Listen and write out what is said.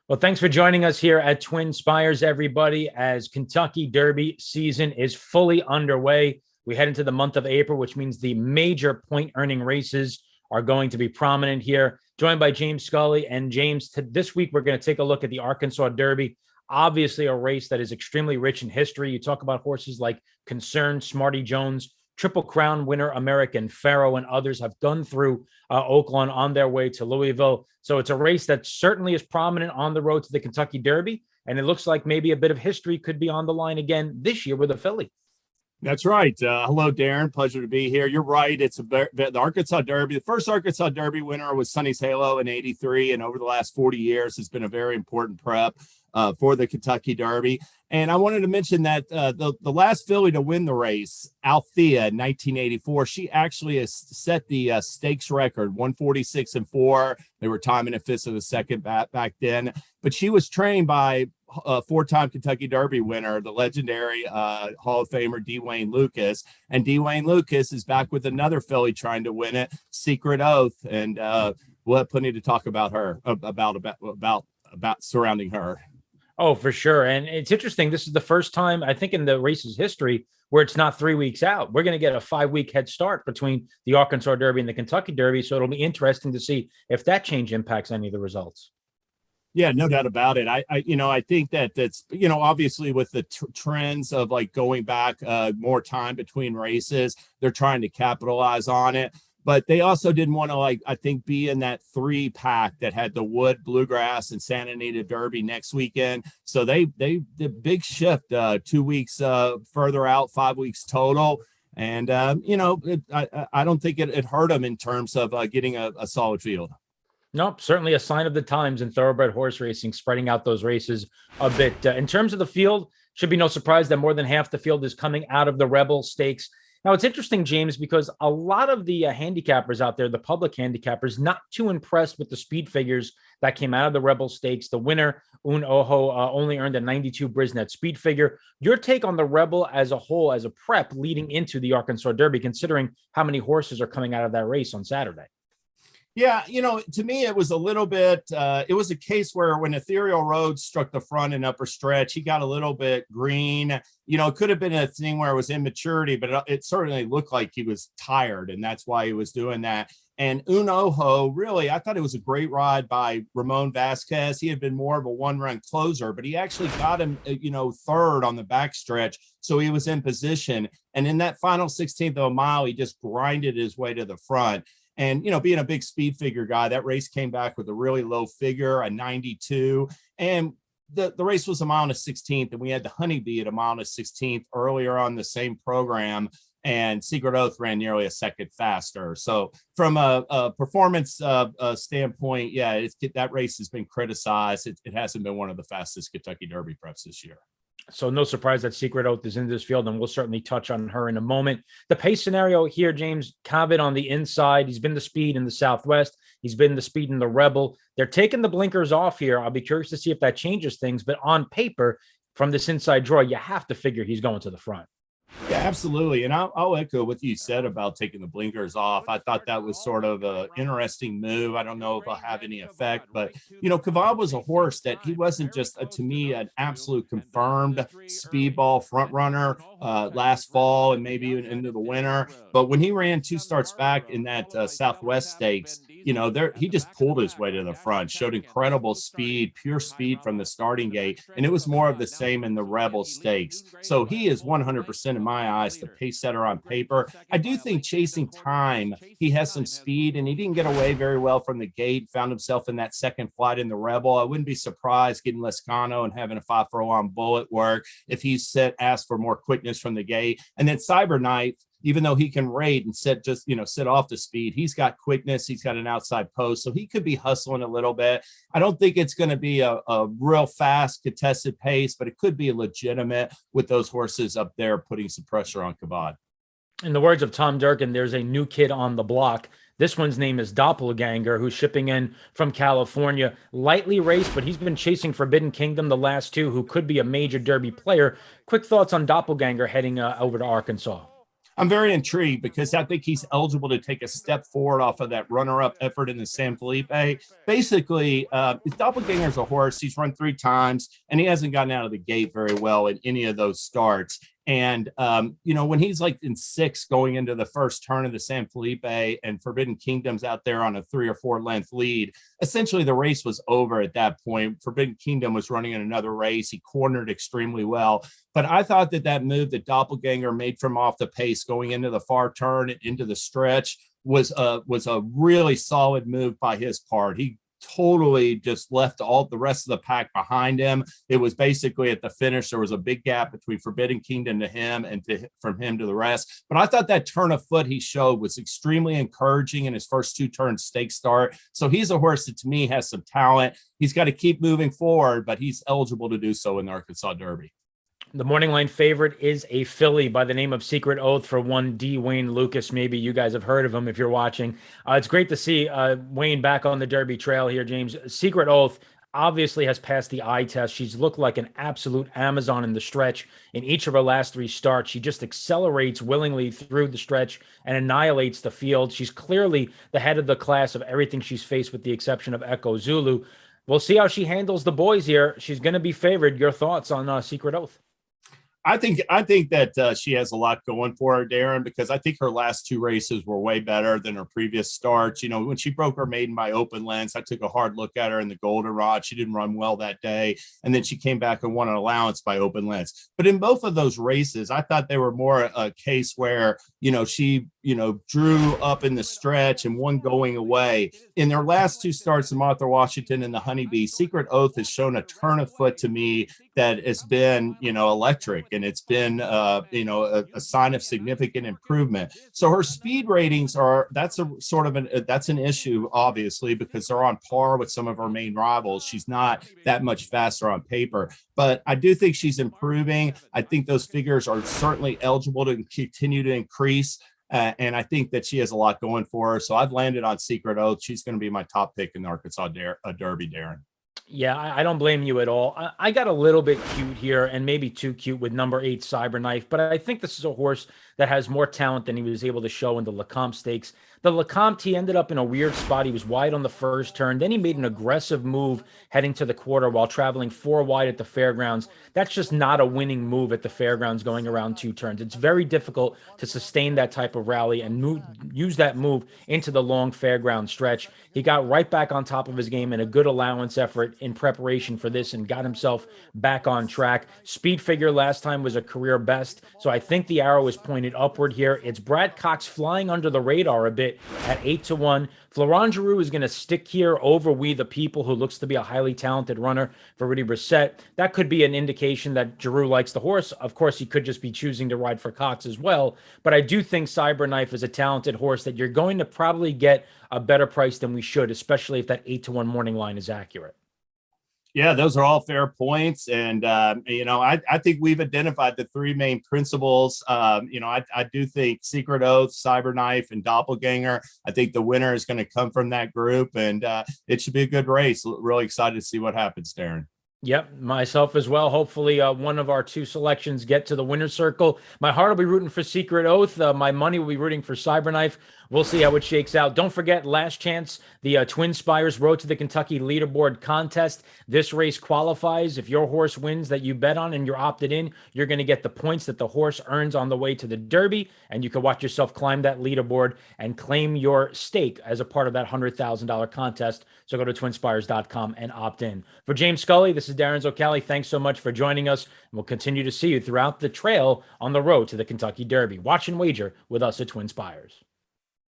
Well, thanks for joining us here at Twin Spires, everybody, as Kentucky Derby season is fully underway. We head into the month of April, which means the major point earning races are going to be prominent here. Joined by James Scully. And James, this week, we're going to take a look at the Arkansas Derby. Obviously, a race that is extremely rich in history. You talk about horses like Concern, Smarty Jones, Triple Crown winner American Pharaoh, and others have gone through Oaklawn on their way to Louisville. So it's a race that certainly is prominent on the road to the Kentucky Derby. And it looks like maybe a bit of history could be on the line again this year with a filly. That's right. Hello, Darin. Pleasure to be here. You're right. It's the Arkansas Derby. The first Arkansas Derby winner was Sonny's Halo in '83, and over the last 40 years has been a very important prep for the Kentucky Derby. And I wanted to mention that the last filly to win the race, Althea, in 1984, she actually has set the stakes record, 146-4. They were timing a fifth of a second back then. But she was trained by four-time Kentucky Derby winner, the legendary Hall of Famer D. Wayne Lucas. And D. Wayne Lucas is back with another filly trying to win it, Secret Oath. And we'll have plenty to talk about her, about surrounding her. Oh, for sure. And it's interesting. This is the first time, I think, in the race's history where it's not 3 weeks out. We're going to get a 5-week head start between the Arkansas Derby and the Kentucky Derby. So it'll be interesting to see if that change impacts any of the results. Yeah, no doubt about it. I think that's, obviously with the trends of like going back more time between races, they're trying to capitalize on it. But they also didn't want to, be in that 3-pack that had the Wood, Bluegrass, and Santa Anita Derby next weekend. So they did big shift 2 weeks further out, 5 weeks total. And, I don't think it hurt them in terms of getting a solid field. Nope, certainly a sign of the times in thoroughbred horse racing, spreading out those races a bit. In terms of the field, should be no surprise that more than half the field is coming out of the Rebel Stakes. Now, it's interesting, James, because a lot of the handicappers out there, the public handicappers, not too impressed with the speed figures that came out of the Rebel Stakes. The winner, Un Ojo, only earned a 92 Brisnet speed figure. Your take on the Rebel as a whole, as a prep leading into the Arkansas Derby, considering how many horses are coming out of that race on Saturday? Yeah, to me, it was a little bit, it was a case where when Ethereal Road struck the front and upper stretch, he got a little bit green. It could have been a thing where it was immaturity, but it certainly looked like he was tired, and that's why he was doing that. And Un Ojo, really, I thought it was a great ride by Ramon Vasquez. He had been more of a one-run closer, but he actually got him, third on the backstretch, so he was in position. And in that final 16th of a mile, he just grinded his way to the front. And, being a big speed figure guy, that race came back with a really low figure, a 92. And the race was a mile and a 16th, and we had the Honeybee at a mile and a 16th earlier on the same program. And Secret Oath ran nearly a second faster. So from a performance standpoint, yeah, that race has been criticized. It hasn't been one of the fastest Kentucky Derby preps this year. So no surprise that Secret Oath is in this field, and we'll certainly touch on her in a moment. The pace scenario here, James, Cobbett on the inside. He's been the speed in the Southwest. He's been the speed in the Rebel. They're taking the blinkers off here. I'll be curious to see if that changes things. But on paper, from this inside draw, you have to figure he's going to the front. Yeah, absolutely. And I'll echo what you said about taking the blinkers off. I thought that was sort of an interesting move. I don't know if it'll have any effect, but, Kavad was a horse that he wasn't just, to me, an absolute confirmed speedball front runner last fall and maybe even into the winter. But when he ran 2 starts back in that Southwest Stakes, he just pulled his way to the front, showed incredible speed, pure speed from the starting gate. And it was more of the same in the Rebel Stakes. So he is 100% in my eyes the pace setter on paper. I do think chasing time, he has some speed, and he didn't get away very well from the gate, found himself in that second flight in the Rebel. I wouldn't be surprised getting Lescano and having a 5-furlong bullet work if he asked for more quickness from the gate. And then Cyber Knight, even though he can rate and sit off the speed, he's got quickness. He's got an outside post, so he could be hustling a little bit. I don't think it's going to be a real fast contested pace, but it could be legitimate with those horses up there putting some pressure on Kavad. In the words of Tom Durkin, there's a new kid on the block. This one's name is Doppelganger, who's shipping in from California. Lightly raced, but he's been chasing Forbidden Kingdom the last 2, who could be a major Derby player. Quick thoughts on Doppelganger heading over to Arkansas. I'm very intrigued because I think he's eligible to take a step forward off of that runner-up effort in the San Felipe. Basically, his doppelganger's a horse. He's run 3 times, and he hasn't gotten out of the gate very well in any of those starts. And, when he's like in 6 going into the first turn of the San Felipe and Forbidden Kingdom's out there on a 3 or 4 length lead, essentially the race was over at that point. Forbidden Kingdom was running in another race. He cornered extremely well. But I thought that move that Doppelganger made from off the pace going into the far turn and into the stretch was a really solid move by his part. He totally just left all the rest of the pack behind him. It was basically at the finish, there was a big gap between Forbidden Kingdom to him and from him to the rest. But I thought that turn of foot he showed was extremely encouraging in his first 2 turn stake start. So he's a horse that to me has some talent. He's got to keep moving forward, but he's eligible to do so in the Arkansas Derby. The morning line favorite is a filly by the name of Secret Oath for one D. Wayne Lucas. Maybe you guys have heard of him if you're watching. It's great to see Wayne back on the Derby trail here, James. Secret Oath obviously has passed the eye test. She's looked like an absolute Amazon in the stretch. In each of her last 3 starts, she just accelerates willingly through the stretch and annihilates the field. She's clearly the head of the class of everything she's faced with the exception of Echo Zulu. We'll see how she handles the boys here. She's going to be favored. Your thoughts on Secret Oath? I think that she has a lot going for her, Darin, because I think her last 2 races were way better than her previous starts. When she broke her maiden by open lens, I took a hard look at her in the Goldenrod. She didn't run well that day. And then she came back and won an allowance by open lens. But in both of those races, I thought they were more a case where, she, drew up in the stretch and one going away. In their last 2 starts in Martha Washington and the Honeybee, Secret Oath has shown a turn of foot to me that has been, electric. And it's been, a sign of significant improvement. So her speed ratings that's an issue, obviously, because they're on par with some of her main rivals. She's not that much faster on paper, but I do think she's improving. I think those figures are certainly eligible to continue to increase. And I think that she has a lot going for her. So I've landed on Secret Oath. She's going to be my top pick in the Arkansas Derby, Darin. Yeah, I don't blame you at all. I got a little bit cute here and maybe too cute with number 8 Cyberknife, but I think this is a horse that has more talent than he was able to show in the Lecomte Stakes. The Lecomte, he ended up in a weird spot. He was wide on the first turn. Then he made an aggressive move heading to the quarter while traveling 4 wide at the fairgrounds. That's just not a winning move at the fairgrounds going around 2 turns. It's very difficult to sustain that type of rally and use that move into the long fairground stretch. He got right back on top of his game in a good allowance effort in preparation for this and got himself back on track. Speed figure last time was a career best, so I think the arrow is pointed upward here. It's Brad Cox flying under the radar a bit at 8-1. Florent Giroux is going to stick here over We the People, who looks to be a highly talented runner for Rudy Brissett. That could be an indication that Giroux likes the horse. Of course, he could just be choosing to ride for Cox as well. But I do think Cyberknife is a talented horse that you're going to probably get a better price than we should, especially if that 8-1 morning line is accurate. Yeah, those are all fair points. And, I think we've identified the 3 main principles. I do think Secret Oath, Cyberknife, and Doppelganger. I think the winner is going to come from that group, and it should be a good race. Really excited to see what happens, Darin. Yep, myself as well. Hopefully one of our 2 selections get to the winner's circle. My heart will be rooting for Secret Oath. My money will be rooting for Cyberknife. We'll see how it shakes out. Don't forget, last chance, the Twin Spires Road to the Kentucky Leaderboard contest. This race qualifies. If your horse wins that you bet on and you're opted in, you're going to get the points that the horse earns on the way to the Derby, and you can watch yourself climb that leaderboard and claim your stake as a part of that $100,000 contest. So go to twinspires.com and opt in. For James Scully, this is Darin Zoccali. Thanks so much for joining us. We'll continue to see you throughout the trail on the road to the Kentucky Derby. Watch and wager with us at Twin Spires.